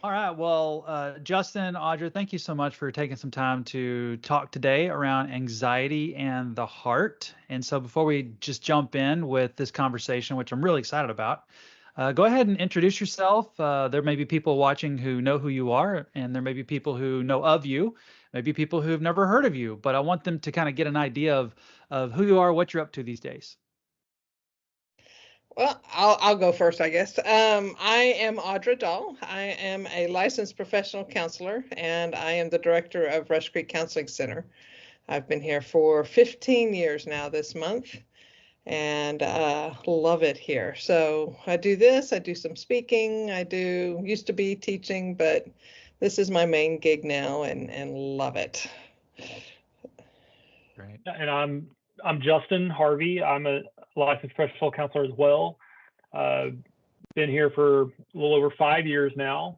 All right. Well, Justin, Audra, thank you so much for taking some time to talk today around anxiety and the heart. And so, before we just jump in with this conversation, which I'm really excited about, go ahead and introduce yourself. There may be people watching who know who you are, and there may be people who know of you, maybe people who've never heard of you, but I want them to kind of get an idea of who you are, what you're up to these days. Well, I'll go first, I guess. I am Audra Dahl. I am a licensed professional counselor, and I am the director of Rush Creek Counseling Center. I've been here for 15 years now this month, and love it here. So I do this. I do some speaking. I do used to be teaching, but this is my main gig now, and love it. Great. And I'm Justin Harvey. I'm a licensed professional counselor as well. Been here for a little over 5 years now,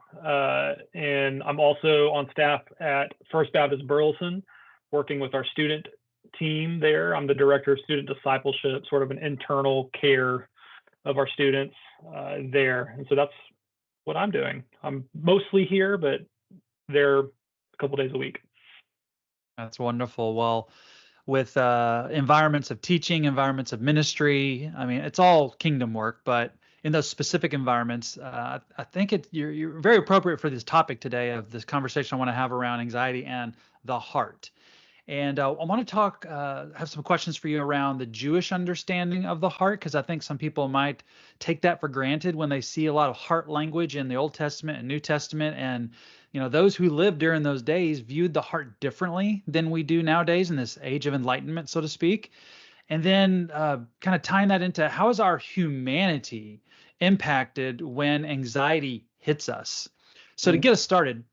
and I'm also on staff at First Baptist Burleson, working with our student team there. I'm the director of student discipleship, sort of an internal care of our students there, and so that's what I'm doing. I'm mostly here, but there a couple days a week. That's wonderful. Well, with environments of teaching, environments of ministry. I mean, it's all kingdom work, but in those specific environments, I think you're very appropriate for this topic today of this conversation I want to have around anxiety and the heart. And I want to talk, have some questions for you around the Jewish understanding of the heart, because I think some people might take that for granted when they see a lot of heart language in the Old Testament and New Testament. And, those who lived during those days viewed the heart differently than we do nowadays in this age of enlightenment, so to speak. And then kind of tying that into how is our humanity impacted when anxiety hits us? So to get us started,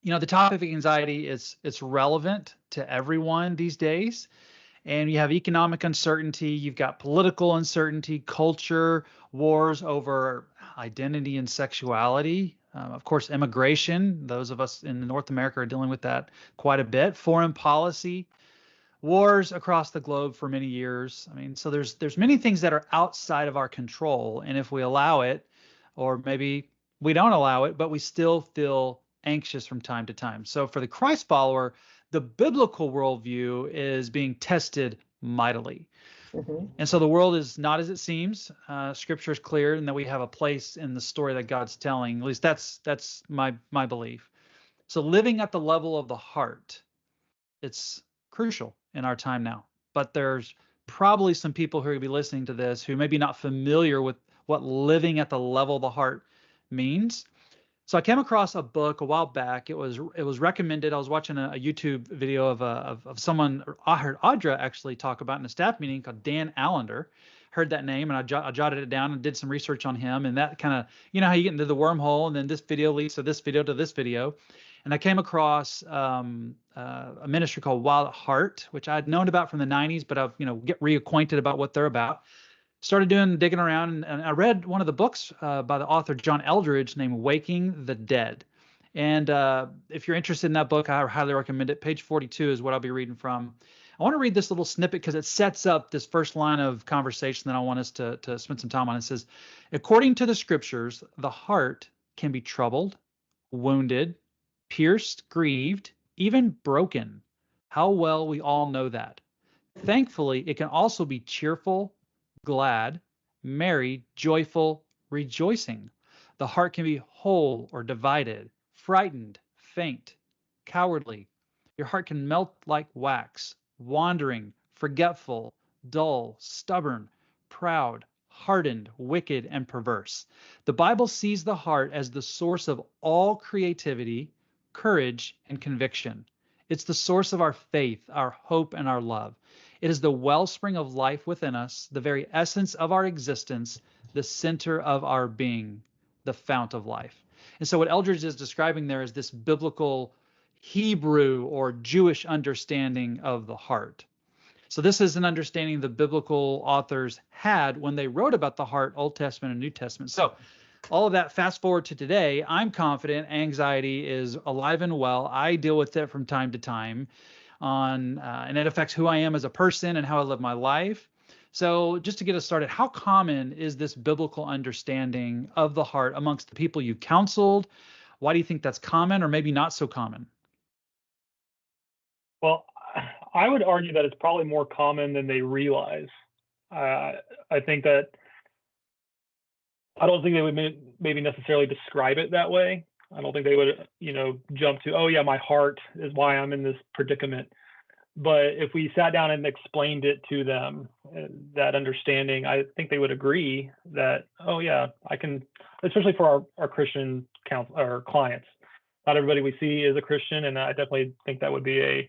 the topic of anxiety is it's relevant to everyone these days. And you have economic uncertainty, you've got political uncertainty, culture, wars over identity and sexuality. Of course, immigration. Those of us in North America are dealing with that quite a bit. Foreign policy, wars across the globe for many years. I mean, so there's many things that are outside of our control, and if we allow it, or maybe we don't allow it, but we still feel anxious from time to time. So for the Christ follower, the biblical worldview is being tested mightily. Mm-hmm. And so the world is not as it seems. Scripture is clear, and that we have a place in the story that God's telling. At least that's my belief. So living at the level of the heart, it's crucial in our time now. But there's probably some people who are going to be listening to this who may be not familiar with what living at the level of the heart means. So I came across a book a while back. It was recommended. I was watching a YouTube video of someone I heard Audra actually talk about in a staff meeting called Dan Allender. Heard that name, and I jotted it down and did some research on him. And that kind of, how you get into the wormhole, and then this video leads to this video to this video. And I came across a ministry called Wild at Heart, which I'd known about from the 90s, but I've get reacquainted about what they're about. Started digging around, and I read one of the books by the author John Eldredge named Waking the Dead. And if you're interested in that book, I highly recommend it. Page 42 is what I'll be reading from. I want to read this little snippet because it sets up this first line of conversation that I want us to spend some time on. It says, according to the scriptures, the heart can be troubled, wounded, pierced, grieved, even broken. How well we all know that. Thankfully, it can also be cheerful, glad, merry, joyful, rejoicing. The heart can be whole or divided, frightened, faint, cowardly. Your heart can melt like wax, wandering, forgetful, dull, stubborn, proud, hardened, wicked, and perverse. The Bible sees the heart as the source of all creativity, courage, and conviction. It's the source of our faith, our hope, and our love. It is the wellspring of life within us, the very essence of our existence, the center of our being, the fount of life. And so what Eldredge is describing there is this biblical Hebrew or Jewish understanding of the heart. So this is an understanding the biblical authors had when they wrote about the heart, Old Testament and New Testament. So all of that, fast forward to today, I'm confident anxiety is alive and well. I deal with it from time to time and it affects who I am as a person and how I live my life. So just to get us started, how common is this biblical understanding of the heart amongst the people you've counseled Why do you think that's common or maybe not so common? Well, I would argue that it's probably more common than they realize. I think that I don't think they would maybe necessarily describe it that way. I don't think they would, jump to, oh yeah, my heart is why I'm in this predicament. But if we sat down and explained it to them, that understanding, I think they would agree that, oh yeah, I can, especially for our Christian our clients. Not everybody we see is a Christian, and I definitely think that would be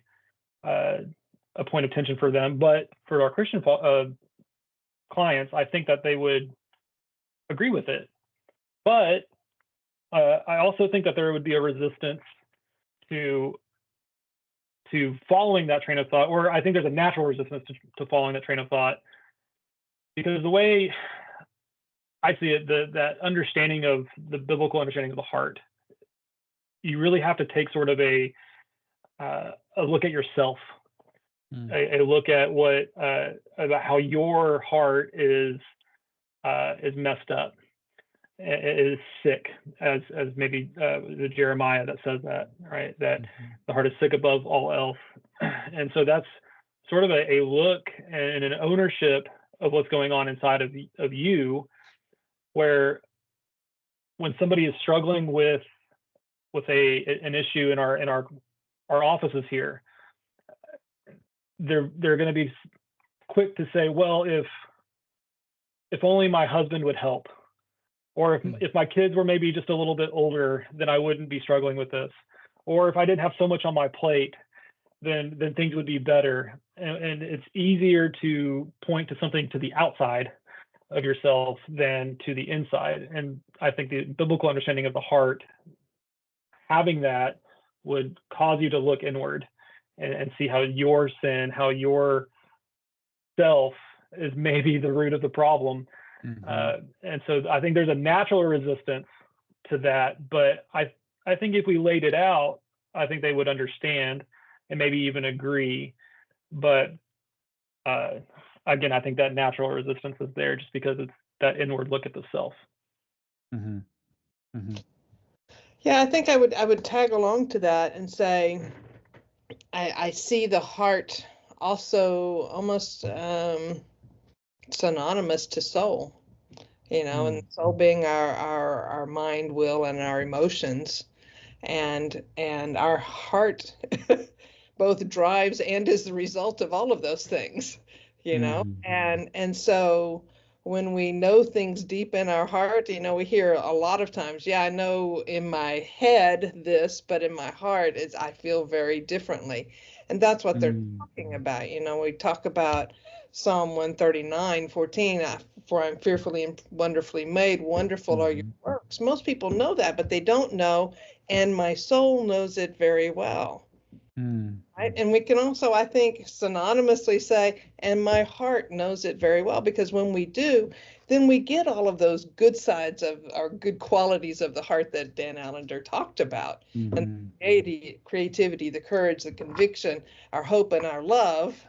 a point of tension for them. But for our Christian clients, I think that they would agree with it. But I also think that there would be a resistance to following that train of thought, or I think there's a natural resistance to following that train of thought, because the way I see it, that understanding of the biblical understanding of the heart, you really have to take sort of a look at yourself, a look at what about how your heart is messed up, is sick, as maybe the Jeremiah that says that, right? That the heart is sick above all else. And so that's sort of a look and an ownership of what's going on inside of you, where when somebody is struggling with an issue in our offices here, they're going to be quick to say, well, if only my husband would help, or if my kids were maybe just a little bit older, then I wouldn't be struggling with this, or if I didn't have so much on my plate, then things would be better. And it's easier to point to something to the outside of yourself than to the inside. And I think the biblical understanding of the heart, having that, would cause you to look inward and see how your sin, how your self is maybe the root of the problem. And so I think there's a natural resistance to that, but I think if we laid it out, I think they would understand and maybe even agree. But again, I think that natural resistance is there just because it's that inward look at the self. Yeah, I think I would tag along to that and say I see the heart also almost synonymous to soul, and soul being our mind, will, and our emotions, and our heart both drives and is the result of all of those things, and so when we know things deep in our heart, we hear a lot of times, yeah, I know in my head this, but in my heart I feel very differently. And that's what they're talking about. We talk about Psalm 139:14, for I'm fearfully and wonderfully made, wonderful are your works. Most people know that, but they don't know, and my soul knows it very well. Right? And we can also, I think, synonymously say, and my heart knows it very well, because when we do, then we get all of those good sides of our good qualities of the heart that Dan Allender talked about. And the creativity, the courage, the conviction, our hope, and our love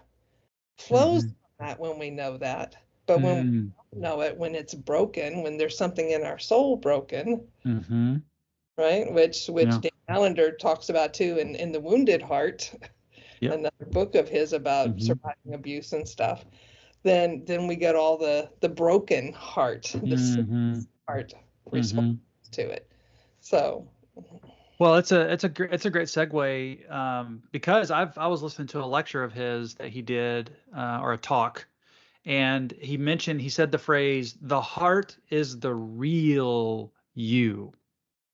flows from that when we know that. But when we don't know it, when it's broken, when there's something in our soul broken, right, which Dan Allender talks about too in The Wounded Heart, another book of his about surviving abuse and stuff, then we get all the broken heart, the heart response to it. So, well, it's a great segue, because I was listening to a lecture of his that he did, or a talk, and he said the phrase, the heart is the real you.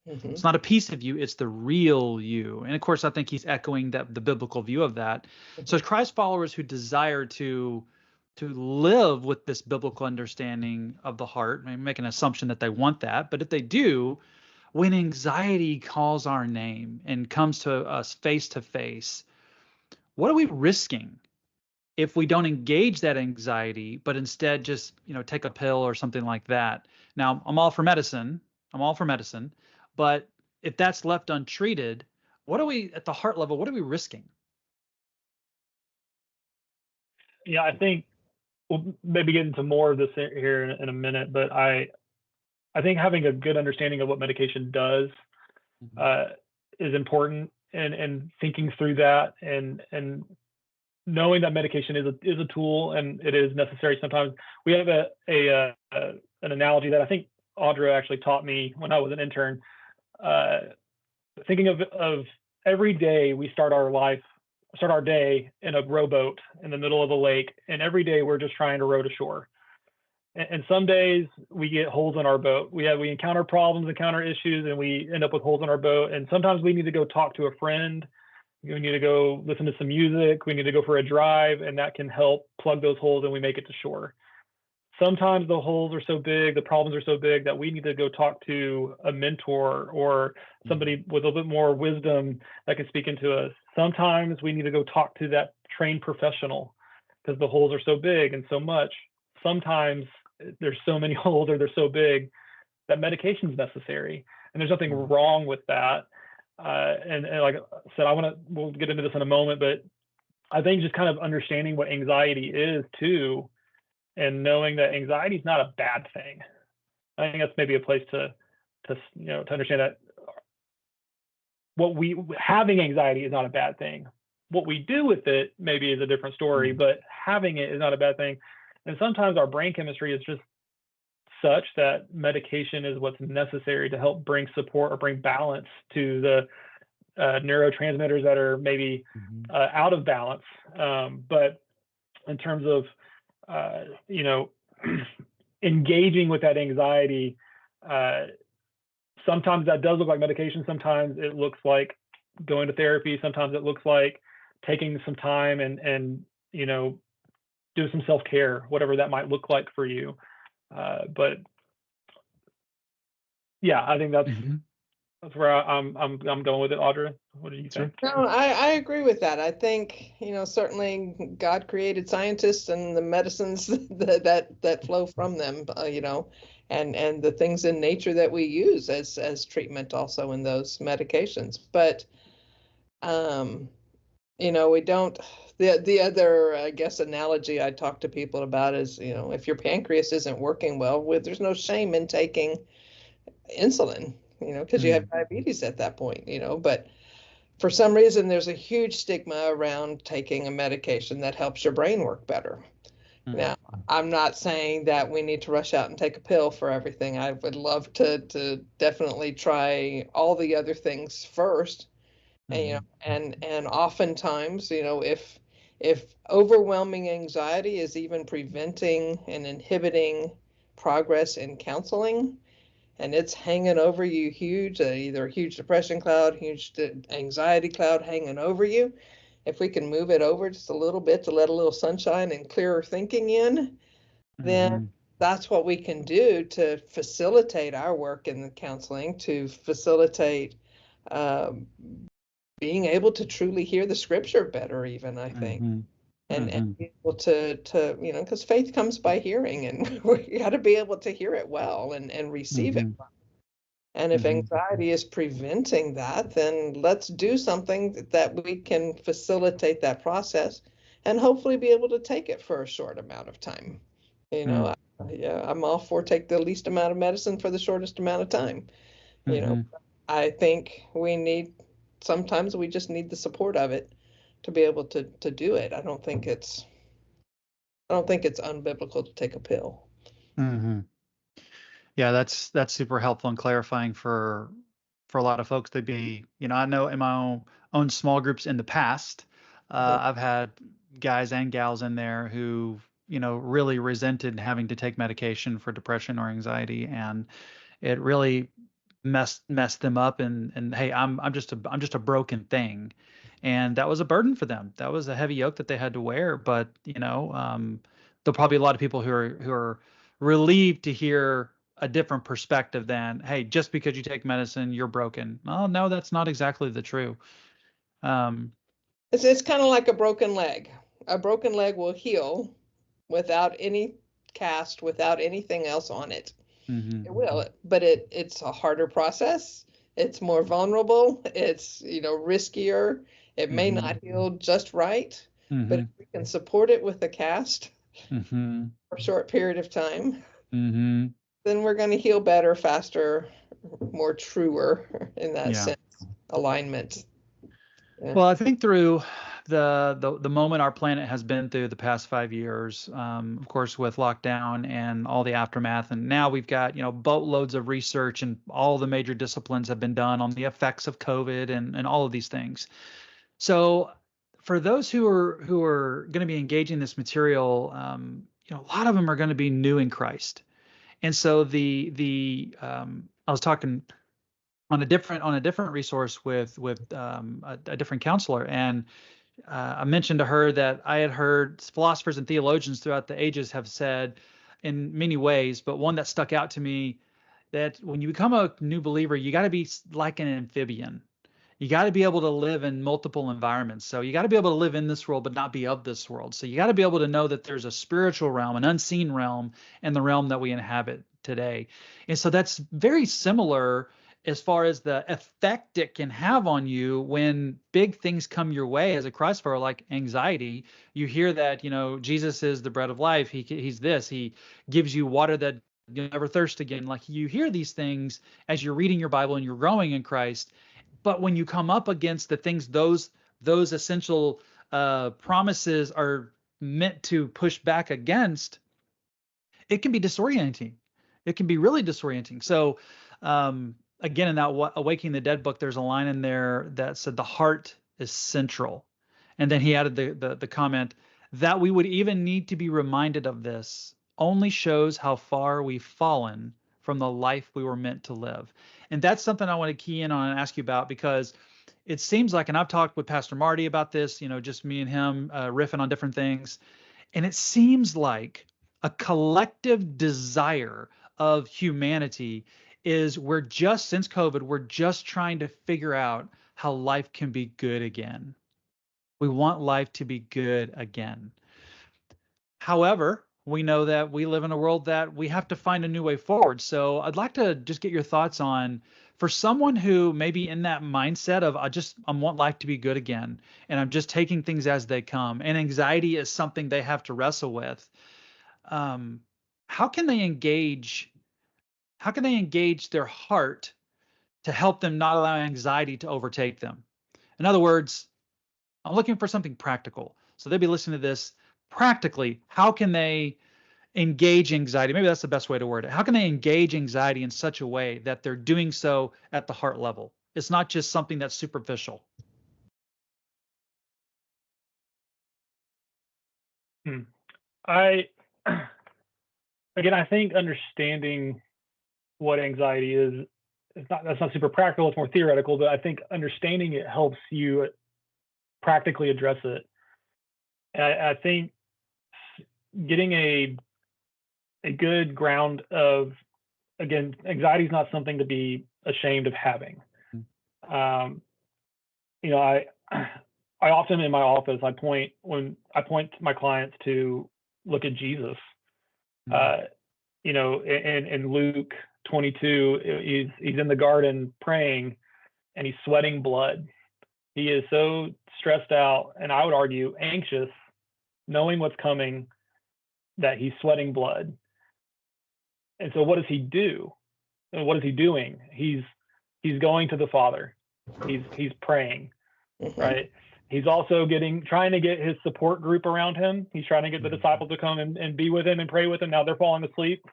It's not a piece of you, it's the real you. And of course, I think he's echoing the biblical view of that. So as Christ followers who desire to live with this biblical understanding of the heart, I make an assumption that they want that, but if they do, when anxiety calls our name and comes to us face to face, what are we risking if we don't engage that anxiety, but instead just, take a pill or something like that? Now, I'm all for medicine, but if that's left untreated, what are we, at the heart level, what are we risking? Yeah, I think we'll maybe get into more of this here in a minute, but I think having a good understanding of what medication does is important, and thinking through that, and knowing that medication is a tool and it is necessary sometimes. We have an analogy that I think Audra actually taught me when I was an intern. Thinking of every day we start our day in a rowboat in the middle of a lake, and every day we're just trying to row to shore. And some days we get holes in our boat. We encounter problems, encounter issues, and we end up with holes in our boat. And sometimes we need to go talk to a friend. We need to go listen to some music. We need to go for a drive, and that can help plug those holes, and we make it to shore. Sometimes the holes are so big, the problems are so big that we need to go talk to a mentor or somebody with a little bit more wisdom that can speak into us. Sometimes we need to go talk to that trained professional because the holes are so big and so much. Sometimes there's so many holes or they're so big that medication is necessary, and there's nothing wrong with that. And like I said, we'll get into this in a moment, but I think just kind of understanding what anxiety is too, and knowing that anxiety is not a bad thing. I think that's maybe a place to understand that having anxiety is not a bad thing. What we do with it maybe is a different story, but having it is not a bad thing. And sometimes our brain chemistry is just such that medication is what's necessary to help bring support or bring balance to the neurotransmitters that are maybe out of balance. But in terms of engaging with that anxiety, sometimes that does look like medication. Sometimes it looks like going to therapy. Sometimes it looks like taking some time and do some self-care, whatever that might look like for you. But yeah, I think that's where I'm going with it. Audra, what do you think? No, I agree with that. I think, certainly God created scientists and the medicines that flow from them, and the things in nature that we use as treatment also in those medications. But, we don't, the other, I guess, analogy I talk to people about is, if your pancreas isn't working well, there's no shame in taking insulin, because you have diabetes at that point, but for some reason, there's a huge stigma around taking a medication that helps your brain work better. Now, I'm not saying that we need to rush out and take a pill for everything. I would love to definitely try all the other things first. And oftentimes, if overwhelming anxiety is even preventing and inhibiting progress in counseling, and it's hanging over you huge, either a huge depression cloud, huge anxiety cloud hanging over you. If we can move it over just a little bit to let a little sunshine and clearer thinking in, then that's what we can do to facilitate our work in the counseling, to facilitate being able to truly hear the scripture better, even, I think. And be able to because faith comes by hearing, and we got to be able to hear it well and receive it well. And if anxiety is preventing that, then let's do something that we can facilitate that process and hopefully be able to take it for a short amount of time. I'm all for take the least amount of medicine for the shortest amount of time. I think sometimes we just need the support of it to be able to do it. I don't think it's unbiblical to take a pill. Yeah, that's super helpful and clarifying for a lot of folks. They'd be, I know in my own small groups in the past, I've had guys and gals in there who, really resented having to take medication for depression or anxiety, and it really messed them up. And hey, I'm just a broken thing. And that was a burden for them. That was a heavy yoke that they had to wear. But there'll probably be a lot of people who are relieved to hear a different perspective than, hey, just because you take medicine, you're broken. Oh no, that's not exactly the true. It's kind of like a broken leg. A broken leg will heal without any cast, without anything else on it. It will, but it's a harder process. It's more vulnerable. It's riskier. It may not heal just right, but if we can support it with a cast for a short period of time, then we're going to heal better, faster, more truer in that Yeah. sense, alignment. Yeah. Well, I think through the moment our planet has been through the past 5 years, of course, with lockdown and all the aftermath, and now we've got boatloads of research and all the major disciplines have been done on the effects of COVID and all of these things. So, for those who are going to be engaging this material, a lot of them are going to be new in Christ, and so I was talking on a different resource with a different counselor, and I mentioned to her that I had heard philosophers and theologians throughout the ages have said in many ways, but one that stuck out to me, that when you become a new believer, you got to be like an amphibian. You got to be able to live in multiple environments. So you got to be able to live in this world, but not be of this world. So you got to be able to know that there's a spiritual realm, an unseen realm, and the realm that we inhabit today. And so that's very similar as far as the effect it can have on you when big things come your way as a Christ follower, like anxiety. You hear that, Jesus is the bread of life. He's this. He gives you water that you'll never thirst again. Like, you hear these things as you're reading your Bible and you're growing in Christ. But when you come up against the things those essential promises are meant to push back against, it can be disorienting. It can be really disorienting. So again, in that Awakening the Dead book, there's a line in there that said the heart is central. And then he added the comment that we would even need to be reminded of this only shows how far we've fallen from the life we were meant to live. And that's something I want to key in on and ask you about, because it seems like, and I've talked with Pastor Marty about this, just me and him riffing on different things. And it seems like a collective desire of humanity is since COVID, we're just trying to figure out how life can be good again. We want life to be good again. However, we know that we live in a world that we have to find a new way forward. So I'd like to just get your thoughts on, for someone who may be in that mindset of I want life to be good again, and I'm just taking things as they come, and anxiety is something they have to wrestle with. How can they engage their heart to help them not allow anxiety to overtake them? In other words, I'm looking for something practical. So they'll be listening to this. Practically, how can they engage anxiety? Maybe that's the best way to word it. How can they engage anxiety in such a way that they're doing so at the heart level? It's not just something that's superficial. I think understanding what anxiety is, that's not super practical, it's more theoretical, but I think understanding it helps you practically address it. And I think getting a good ground of, again, anxiety is not something to be ashamed of having. I often in my office, I point my clients to look at Jesus. In Luke 22, he's in the garden praying, and he's sweating blood. He is so stressed out, and I would argue anxious, knowing what's coming, that he's sweating blood. And so what does he do? And what is he doing? He's going to the Father. He's praying, right? He's also trying to get his support group around him. He's trying to get the disciples to come and be with him and pray with him. Now they're falling asleep.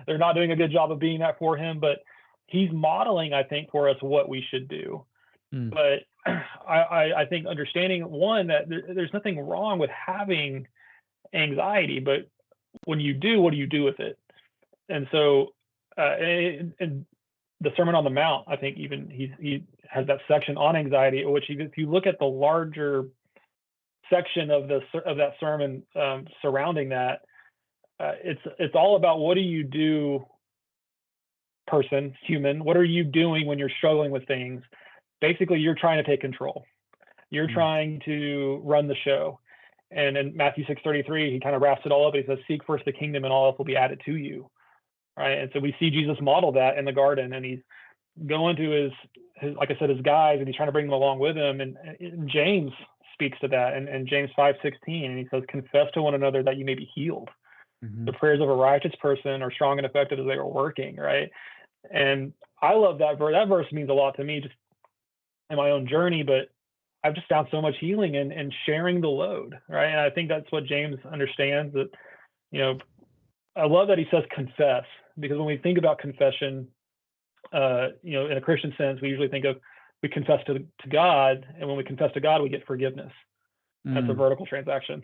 They're not doing a good job of being that for him, but he's modeling, I think, for us what we should do. But I think understanding, one, that there's nothing wrong with having anxiety, but when you do, what do you do with it? And so, and the Sermon on the Mount, I think even he has that section on anxiety, which if you look at the larger section of that sermon surrounding that, it's all about, what do you do, human? What are you doing when you're struggling with things? Basically, you're trying to take control. You're trying to run the show. And in Matthew 6:33, he kind of wraps it all up. He says, "Seek first the kingdom, and all else will be added to you." Right. And so we see Jesus model that in the garden, and he's going to his like I said, his guys, and he's trying to bring them along with him. And James speaks to that, and James 5:16, and he says, "Confess to one another that you may be healed." The prayers of a righteous person are strong and effective as they are working, right? And I love that verse. That verse means a lot to me just in my own journey, but I've just found so much healing in sharing the load, right? And I think that's what James understands, that, I love that he says confess, because when we think about confession, in a Christian sense, we usually think of, we confess to God, and when we confess to God, we get forgiveness. That's a vertical transaction.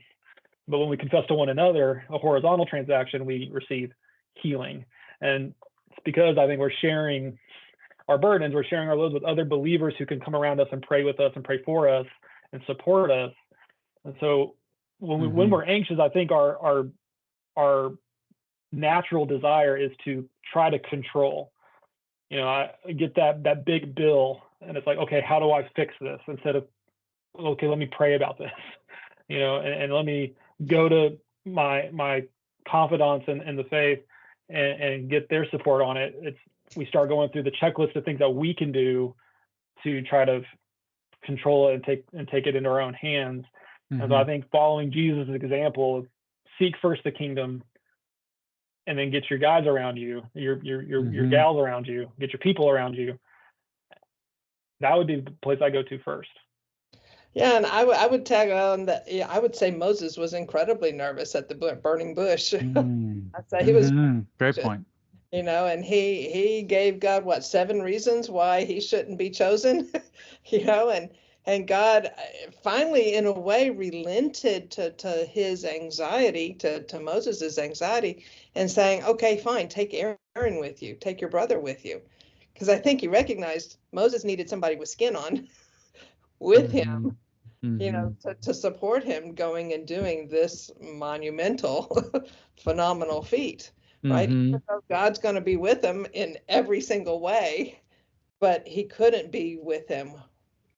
But when we confess to one another, a horizontal transaction, we receive healing. And it's because I think we're sharing our burdens, we're sharing our loads with other believers who can come around us and pray with us and pray for us and support us. And so when we're anxious, I think our natural desire is to try to control. I get that big bill, and it's like, okay, how do I fix this? Instead of, okay, let me pray about this, and let me go to my confidants in the faith and get their support on it. We start going through the checklist of things that we can do to try to control it and take it into our own hands. And so I think following Jesus' example of seek first the kingdom, and then get your guys around you, your gals around you, get your people around you. That would be the place I go to first. Yeah, and I would tag on that. Yeah, I would say Moses was incredibly nervous at the burning bush. I'd say he was. Great point. And he gave God 7 reasons why he shouldn't be chosen, and God finally, in a way, relented to his anxiety, to Moses's anxiety, and saying, okay, fine, take Aaron with you, take your brother with you, because I think he recognized Moses needed somebody with skin on with him, to support him going and doing this monumental, phenomenal feat. Right? Even though God's going to be with him in every single way, but he couldn't be with him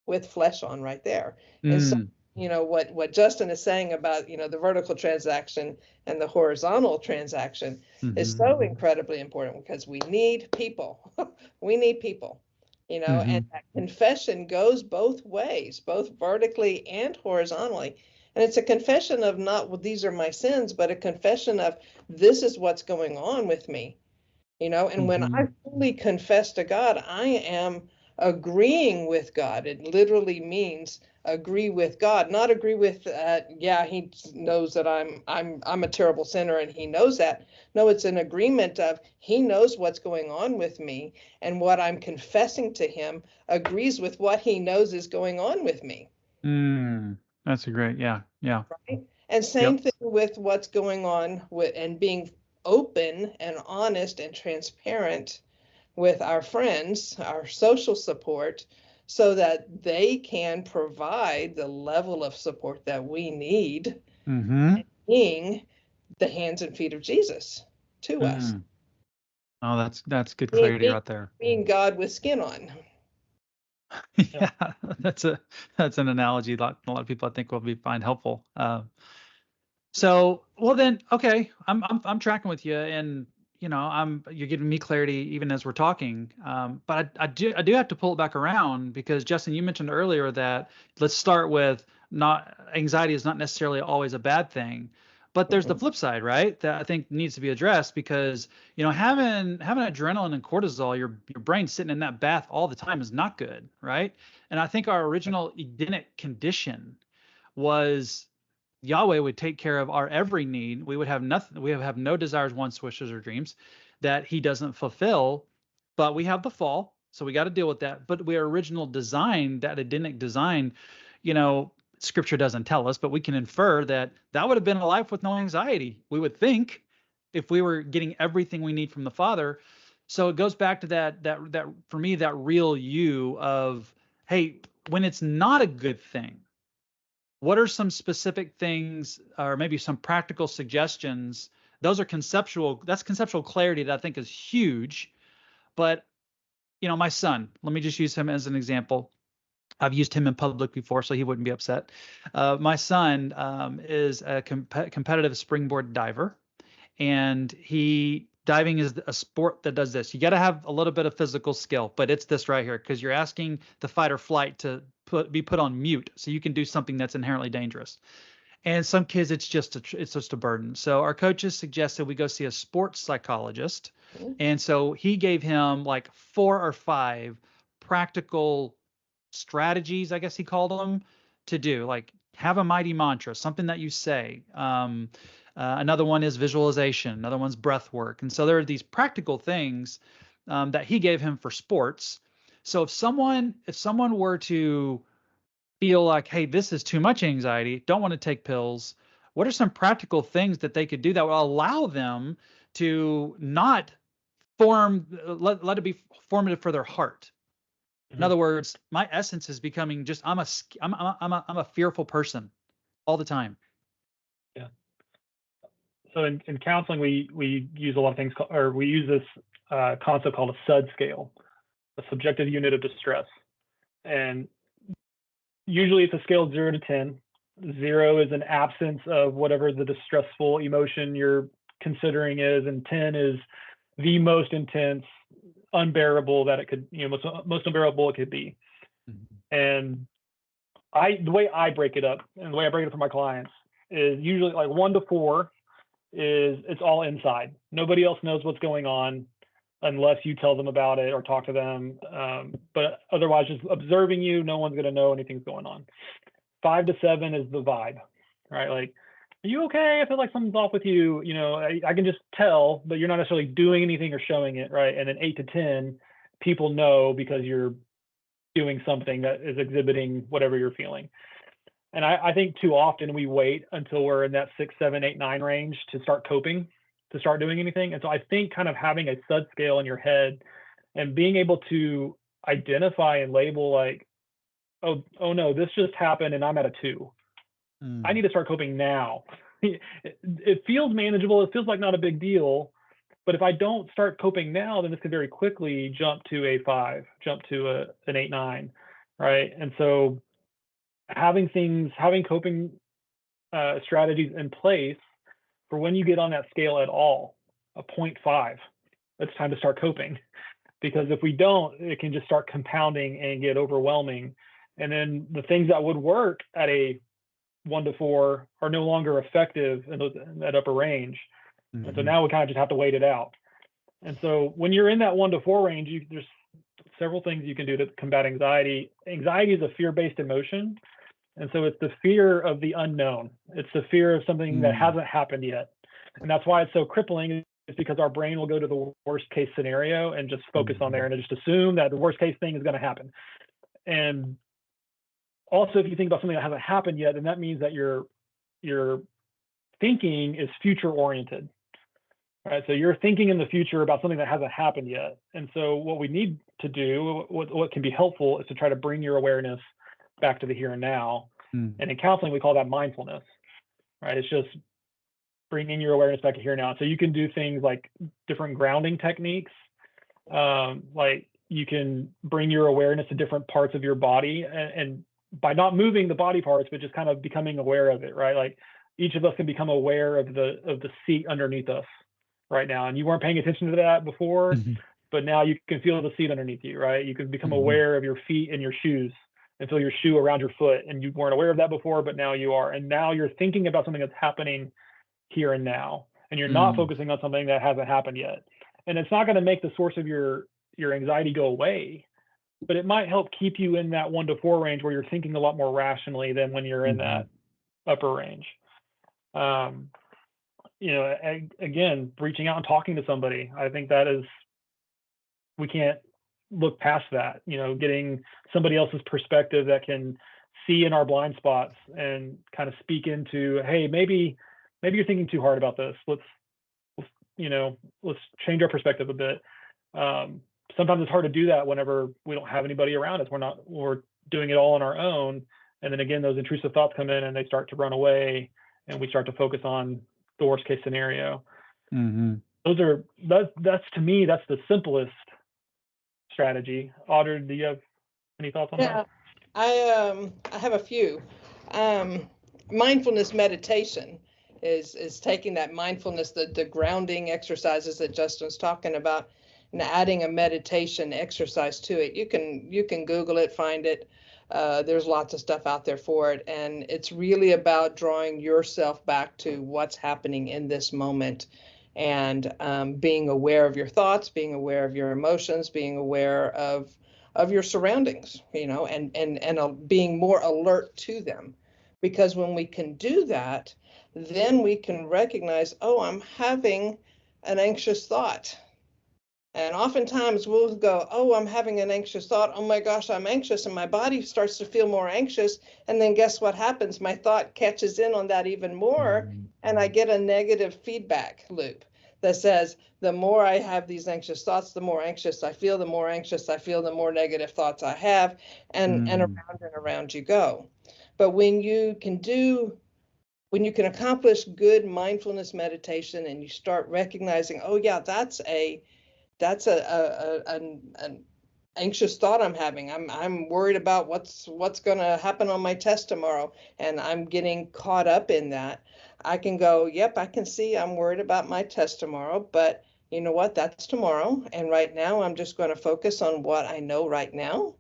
with flesh on right there. And so, what Justin is saying about, the vertical transaction and the horizontal transaction is so incredibly important, because we need people. We need people, and that confession goes both ways, both vertically and horizontally. And it's a confession of not, well, these are my sins, but a confession of, this is what's going on with me, and when I fully confess to God, I am agreeing with God. It literally means agree with God, not agree with, he knows that I'm a terrible sinner and he knows that. No, it's an agreement of, he knows what's going on with me, and what I'm confessing to him agrees with what he knows is going on with me. That's a great, yeah. Right? And same thing with what's going on with, and being open and honest and transparent with our friends, our social support, so that they can provide the level of support that we need, being the hands and feet of Jesus to us. Oh, that's good clarity right there. Being God with skin on. Yeah, that's an analogy that a lot of people I think will find helpful. So, well then, okay, I'm tracking with you, and you're giving me clarity even as we're talking. But I do have to pull it back around, because Justin, you mentioned earlier that let's start with, not anxiety is not necessarily always a bad thing, but there's the flip side, right? That I think needs to be addressed, because having adrenaline and cortisol, your brain sitting in that bath all the time is not good, right? And I think our original Edenic condition was Yahweh would take care of our every need. We would have nothing. We have no desires, wants, wishes, or dreams that he doesn't fulfill. But we have the fall, so we got to deal with that. But our original design, that Edenic design, Scripture doesn't tell us, but we can infer that would have been a life with no anxiety, we would think, if we were getting everything we need from the Father. So it goes back to that for me, that real you of, hey, when it's not a good thing, what are some specific things, or maybe some practical suggestions? That's conceptual clarity that I think is huge. But, my son, let me just use him as an example. I've used him in public before, so he wouldn't be upset. My son is a competitive springboard diver, and diving is a sport that does this. You got to have a little bit of physical skill, but it's this right here, because you're asking the fight or flight to be put on mute, so you can do something that's inherently dangerous. And some kids, it's just a burden. So our coaches suggested we go see a sports psychologist. And so he gave him like 4 or 5 practical strategies, I guess he called them, to do. Like have a mighty mantra, something that you say. Another one is visualization. Another one's breath work. And so there are these practical things that he gave him for sports. So if someone were to feel like, hey, this is too much anxiety, don't want to take pills, what are some practical things that they could do that will allow them to not let it be formative for their heart? In other words, my essence is becoming just I'm a fearful person all the time. Yeah. So in counseling, we use a lot of things, or we use this concept called a SUD scale, a subjective unit of distress, and usually it's a scale of 0 to 10. 0 is an absence of whatever the distressful emotion you're considering is, and 10 is the most intense, unbearable that it could, most unbearable it could be. And the way I break it up, and the way I break it up for my clients, is usually like 1 to 4 is it's all inside. Nobody else knows what's going on unless you tell them about it or talk to them. But otherwise, just observing you, no one's going to know anything's going on. 5 to 7 is the vibe, right? Like, are you okay? I feel like something's off with you. I can just tell, but you're not necessarily doing anything or showing it, right? And then 8 to 10, people know because you're doing something that is exhibiting whatever you're feeling. And I think too often we wait until we're in that 6, 7, 8, 9 range to start coping, to start doing anything. And so I think kind of having a SUD scale in your head and being able to identify and label like, oh no, this just happened and I'm at a 2. I need to start coping now. It feels manageable. It feels like not a big deal. But if I don't start coping now, then this could very quickly jump to a 5, jump to an 8, 9, right? And so having coping strategies in place for when you get on that scale at all, a 0.5, it's time to start coping. Because if we don't, it can just start compounding and get overwhelming. And then the things that would work at a 1 to 4 are no longer effective in that upper range. And so now we kind of just have to wait it out. And so when you're in that 1 to 4 range, there's several things you can do to combat anxiety. Anxiety is a fear-based emotion. And so it's the fear of the unknown. It's the fear of something that hasn't happened yet. And that's why it's so crippling, is because our brain will go to the worst case scenario and just focus on there and just assume that the worst case thing is going to happen. And also, if you think about something that hasn't happened yet, then that means that your thinking is future oriented. Right, so you're thinking in the future about something that hasn't happened yet. And so what we need to do, what can be helpful, is to try to bring your awareness back to the here and now. And in counseling, we call that mindfulness, right? It's just bringing your awareness back to here and now. So you can do things like different grounding techniques. Like you can bring your awareness to different parts of your body, and by not moving the body parts, but just kind of becoming aware of it, right? Like each of us can become aware of the seat underneath us right now. And you weren't paying attention to that before, but now you can feel the seat underneath you, right? You can become aware of your feet and your shoes and feel your shoe around your foot. And you weren't aware of that before, but now you are. And now you're thinking about something that's happening here and now, and you're not focusing on something that hasn't happened yet. And it's not going to make the source of your anxiety go away, but it might help keep you in that 1 to 4 range where you're thinking a lot more rationally than when you're in that upper range. Again, reaching out and talking to somebody, I think we can't look past that, getting somebody else's perspective that can see in our blind spots and kind of speak into, hey, maybe you're thinking too hard about this. Let's change our perspective a bit. Sometimes it's hard to do that whenever we don't have anybody around us. We're doing it all on our own. And then again, those intrusive thoughts come in and they start to run away, and we start to focus on the worst case scenario. That's to me, that's the simplest strategy. Audrey, do you have any thoughts on that? I have a few. Mindfulness meditation is taking that mindfulness, the grounding exercises that Justin's talking about, and adding a meditation exercise to it. You can Google it, find it. There's lots of stuff out there for it, and it's really about drawing yourself back to what's happening in this moment, and being aware of your thoughts, being aware of your emotions, being aware of your surroundings, and being more alert to them. Because when we can do that, then we can recognize, oh, I'm having an anxious thought. And oftentimes we'll go, oh, I'm having an anxious thought. Oh my gosh, I'm anxious. And my body starts to feel more anxious. And then guess what happens? My thought catches in on that even more. And I get a negative feedback loop that says, the more I have these anxious thoughts, the more anxious I feel, the more anxious I feel, the more negative thoughts I have, and around you go. But when you can accomplish good mindfulness meditation and you start recognizing, oh yeah, that's an anxious thought I'm having. I'm worried about what's going to happen on my test tomorrow, and I'm getting caught up in that. I can go, yep, I can see I'm worried about my test tomorrow, but you know what? That's tomorrow, and right now I'm just going to focus on what I know right now,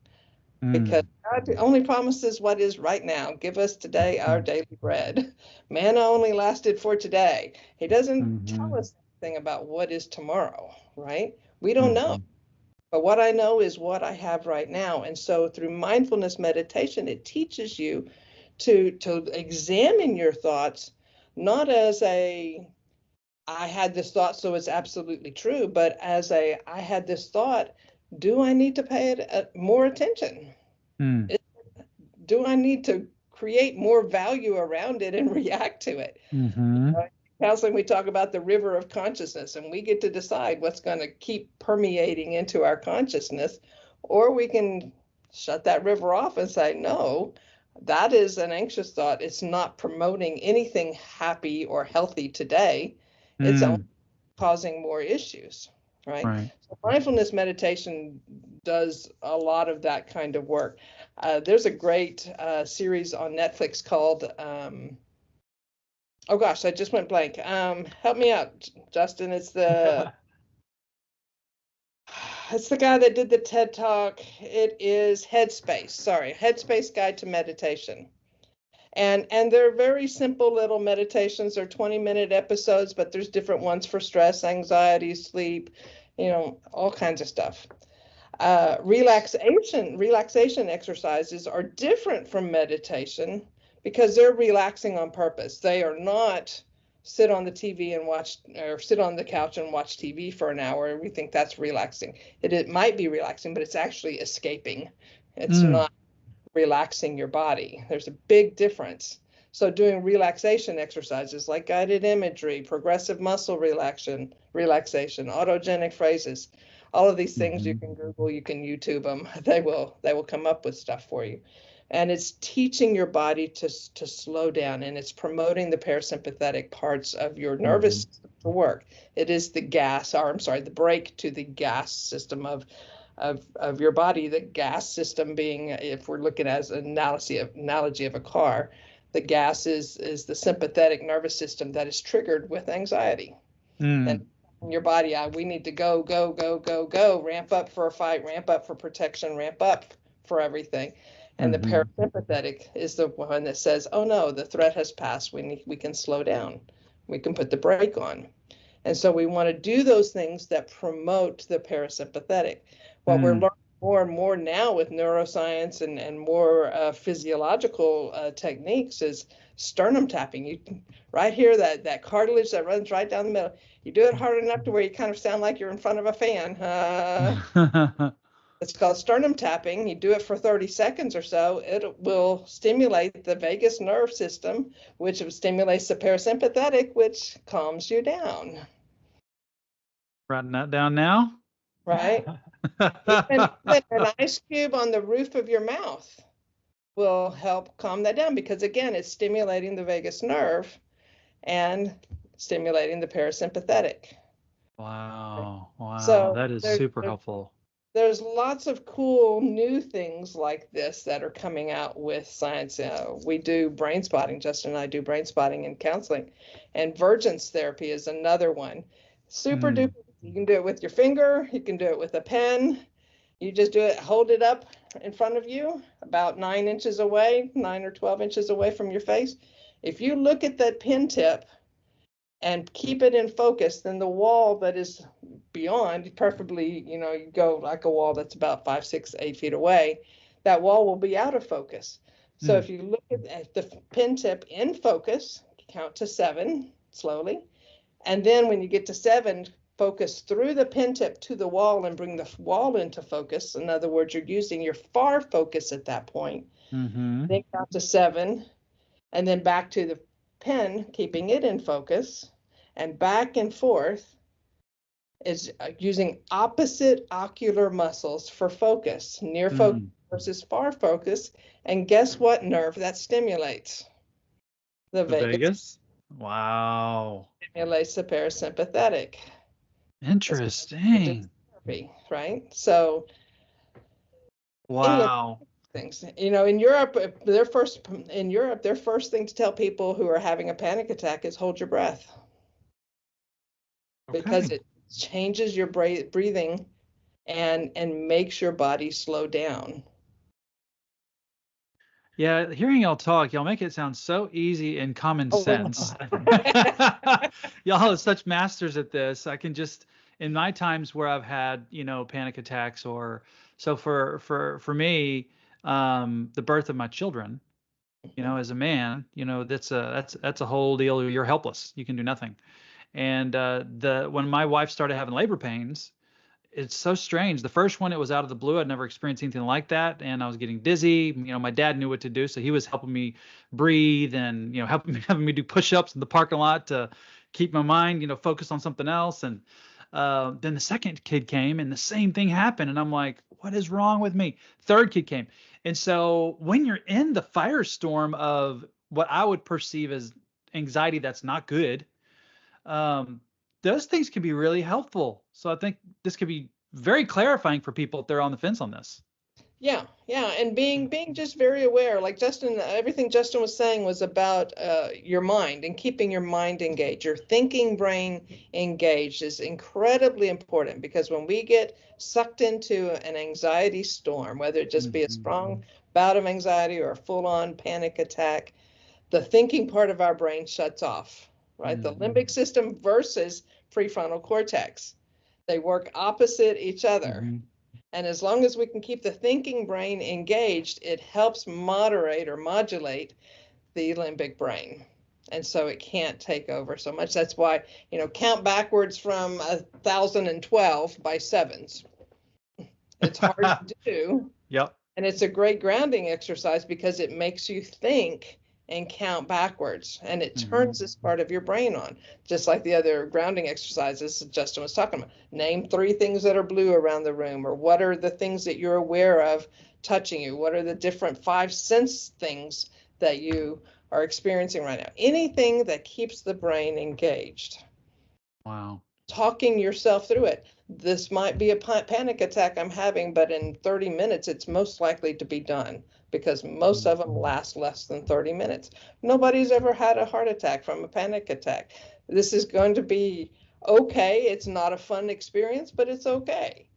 because God only promises what is right now. Give us today our daily bread. Manna only lasted for today. He doesn't tell us anything about what is tomorrow, right? We don't know. But what I know is what I have right now. And so through mindfulness meditation, it teaches you to examine your thoughts, not as I had this thought, so it's absolutely true, but as I had this thought, do I need to pay it more attention? Do I need to create more value around it and react to it? Counseling, we talk about the river of consciousness, and we get to decide what's going to keep permeating into our consciousness, or we can shut that river off and say, no, that is an anxious thought. It's not promoting anything happy or healthy today. It's only causing more issues, right? So mindfulness meditation does a lot of that kind of work. There's a great series on Netflix called oh gosh, I just went blank. Help me out, Justin. It's the guy that did the TED Talk. It is Headspace. Sorry, Headspace Guide to Meditation. And they're very simple little meditations. They're 20-minute episodes, but there's different ones for stress, anxiety, sleep, all kinds of stuff. Relaxation exercises are different from meditation, because they're relaxing on purpose. They are not sit on the TV and watch, or sit on the couch and watch TV for an hour. We think that's relaxing. It might be relaxing, but it's actually escaping. It's not relaxing your body. There's a big difference. So doing relaxation exercises like guided imagery, progressive muscle relaxation, autogenic phrases, all of these things you can Google, you can YouTube them. They will come up with stuff for you. And it's teaching your body to slow down, and it's promoting the parasympathetic parts of your nervous system to work. It is the brake to the gas system of your body. The gas system being, if we're looking as an analogy of a car, the gas is the sympathetic nervous system that is triggered with anxiety. And in your body, we need to go, ramp up for a fight, ramp up for protection, ramp up for everything. And the parasympathetic is the one that says, oh no, the threat has passed. We can slow down. We can put the brake on. And so we want to do those things that promote the parasympathetic. What we're learning more and more now with neuroscience and more physiological techniques is sternum tapping. You right here, that cartilage that runs right down the middle. You do it hard enough to where you kind of sound like you're in front of a fan. It's called sternum tapping. You do it for 30 seconds or so. It will stimulate the vagus nerve system, which stimulates the parasympathetic, which calms you down. Writing that down now. Right? Even an ice cube on the roof of your mouth will help calm that down, because again, it's stimulating the vagus nerve and stimulating the parasympathetic. Wow. So that is super helpful. There's lots of cool new things like this that are coming out with science. We do brain spotting. Justin and I do brain spotting in counseling, and Vergence therapy is another one. Super duper You can do it with your finger. You can do it with a pen. You just do it, hold it up in front of you, about 9 inches away, 9 or 12 inches away from your face. If you look at that pen tip and keep it in focus, then the wall that is beyond, preferably, you go like a wall that's about 5, 6, 8 feet away, that wall will be out of focus. So if you look at the pen tip in focus, count to 7 slowly. And then when you get to 7, focus through the pen tip to the wall and bring the wall into focus. In other words, you're using your far focus at that point. Mm-hmm. Then count to 7, and then back to the pen, keeping it in focus, and back and forth is using opposite ocular muscles for focus, near focus versus far focus. And guess what nerve that stimulates? The vagus. Wow. Stimulates the parasympathetic. Interesting. Right? So, wow. Things, in Europe, their first thing to tell people who are having a panic attack is hold your breath, because it changes your breathing and makes your body slow down. Yeah, hearing y'all talk, y'all make it sound so easy and common sense. Y'all are such masters at this. I can just, in my times where I've had, panic attacks, or so for me, the birth of my children, as a man, that's a whole deal. You're helpless. You can do nothing. And when my wife started having labor pains, it's so strange. The first one, it was out of the blue. I'd never experienced anything like that, and I was getting dizzy. My dad knew what to do, so he was helping me breathe and having me do push-ups in the parking lot to keep my mind focused on something else. And then the second kid came, and the same thing happened, and I'm like, what is wrong with me? Third kid came, and so when you're in the firestorm of what I would perceive as anxiety that's not good, those things can be really helpful. So I think this could be very clarifying for people if they're on the fence on this. Yeah, and being just very aware, like everything Justin was saying was about your mind and keeping your mind engaged. Your thinking brain engaged is incredibly important, because when we get sucked into an anxiety storm, whether it just be a strong bout of anxiety or a full-on panic attack, the thinking part of our brain shuts off, right? The limbic system versus prefrontal cortex. They work opposite each other. And as long as we can keep the thinking brain engaged, it helps moderate or modulate the limbic brain. And so it can't take over so much. That's why, count backwards from 1,012 by sevens. It's hard to do. Yep. And it's a great grounding exercise, because it makes you think and count backwards, and it turns this part of your brain on, just like the other grounding exercises Justin was talking about. Name 3 things that are blue around the room, or what are the things that you're aware of touching you? What are the different 5 sense things that you are experiencing right now? Anything that keeps the brain engaged. Wow. Talking yourself through it. This might be a panic attack I'm having, but in 30 minutes, it's most likely to be done, because most of them last less than 30 minutes. Nobody's ever had a heart attack from a panic attack. This is going to be okay. It's not a fun experience, but it's okay.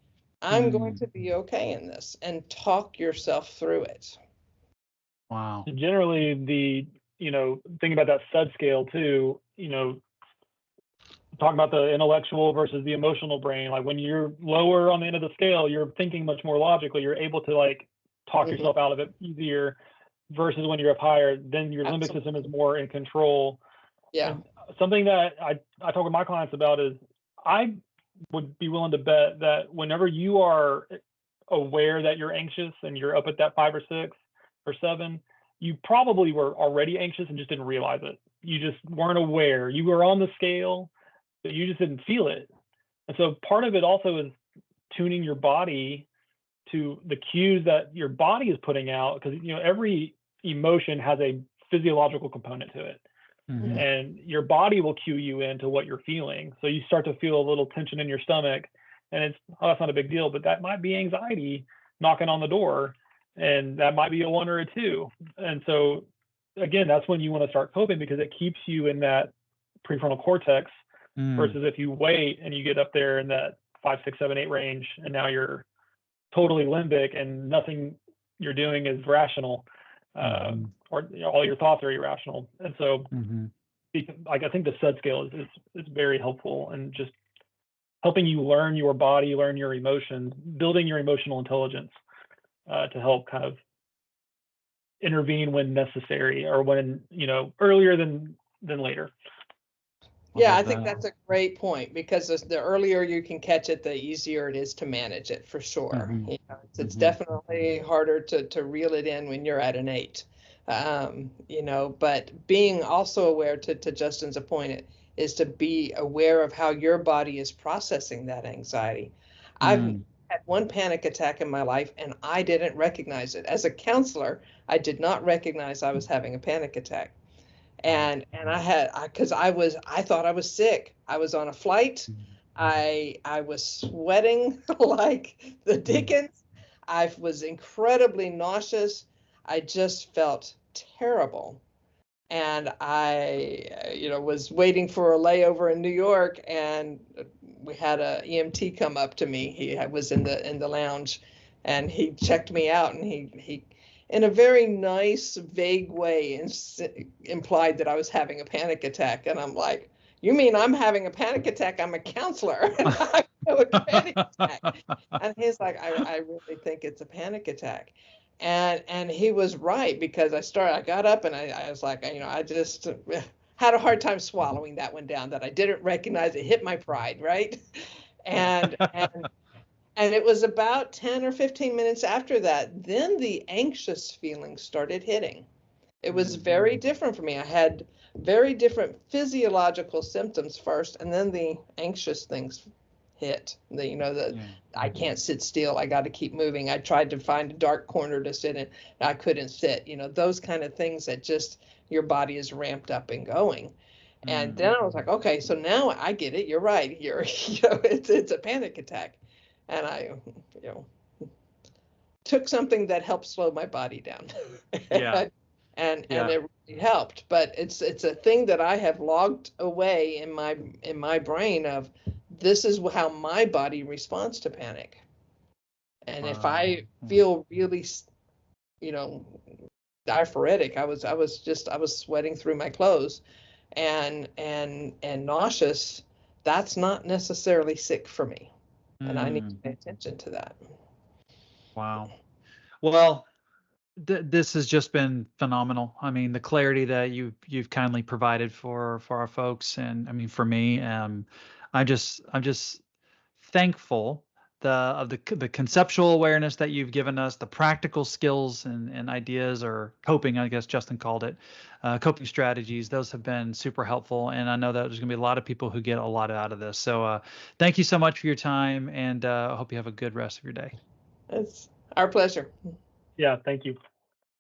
I'm going to be okay in this, and talk yourself through it. Wow. Generally, thinking about that SUD scale too, talking about the intellectual versus the emotional brain. Like when you're lower on the end of the scale, you're thinking much more logically. You're able to talk yourself out of it easier, versus when you're up higher, then your limbic system is more in control. Yeah. And something that I talk with my clients about is, I would be willing to bet that whenever you are aware that you're anxious and you're up at that 5 or 6 or 7, you probably were already anxious and just didn't realize it. You just weren't aware. You were on the scale, but you just didn't feel it. And so part of it also is tuning your body to the cues that your body is putting out, because every emotion has a physiological component to it. And your body will cue you into what you're feeling. So you start to feel a little tension in your stomach, and that's not a big deal, but that might be anxiety knocking on the door, and that might be a 1 or a 2. And so again, that's when you want to start coping, because it keeps you in that prefrontal cortex versus if you wait and you get up there in that 5, 6, 7, 8 range, and now you're totally limbic and nothing you're doing is rational, or all your thoughts are irrational. And so, like, I think the SUD scale is very helpful and just helping you learn your body, learn your emotions, building your emotional intelligence to help kind of intervene when necessary, or when, earlier than later. Yeah, I think that's a great point, because the earlier you can catch it, the easier it is to manage it, for sure. It's definitely harder to reel it in when you're at an 8. But being also aware, to Justin's point, is to be aware of how your body is processing that anxiety. I've had one panic attack in my life and I didn't recognize it. As a counselor, I did not recognize I was having a panic attack. And I thought I was sick. I was on a flight. I was sweating like the dickens. I was incredibly nauseous. I just felt terrible. And I, was waiting for a layover in New York, and we had a EMT come up to me. He was in the lounge, and he checked me out, and he in a very nice, vague way, implied that I was having a panic attack. And I'm like, you mean I'm having a panic attack? I'm a counselor. And I have a panic attack. And he's like, I really think it's a panic attack. And he was right, because I got up and I was like, I just had a hard time swallowing that one down, that I didn't recognize it. Hit my pride, right? And it was about 10 or 15 minutes after that, then the anxious feelings started hitting. It was very different for me. I had very different physiological symptoms first, and then the anxious things hit. I can't sit still. I got to keep moving. I tried to find a dark corner to sit in. I couldn't sit. Those kind of things that just your body is ramped up and going. And then I was like, okay, so now I get it. You're right. It's a panic attack. And I, took something that helped slow my body down. And it really helped. But it's a thing that I have logged away in my brain of, this is how my body responds to panic. And if I feel really, diaphoretic, I was sweating through my clothes, and nauseous, that's not necessarily sick for me. And I need to pay attention to that. Wow. Well, this has just been phenomenal. I mean, the clarity that you've kindly provided for our folks, and I mean, for me, I'm just thankful of the conceptual awareness that you've given us, the practical skills and ideas, or coping, I guess Justin called it, coping strategies. Those have been super helpful, and I know that there's going to be a lot of people who get a lot out of this. So thank you so much for your time, and I hope you have a good rest of your day. It's our pleasure. Yeah, thank you.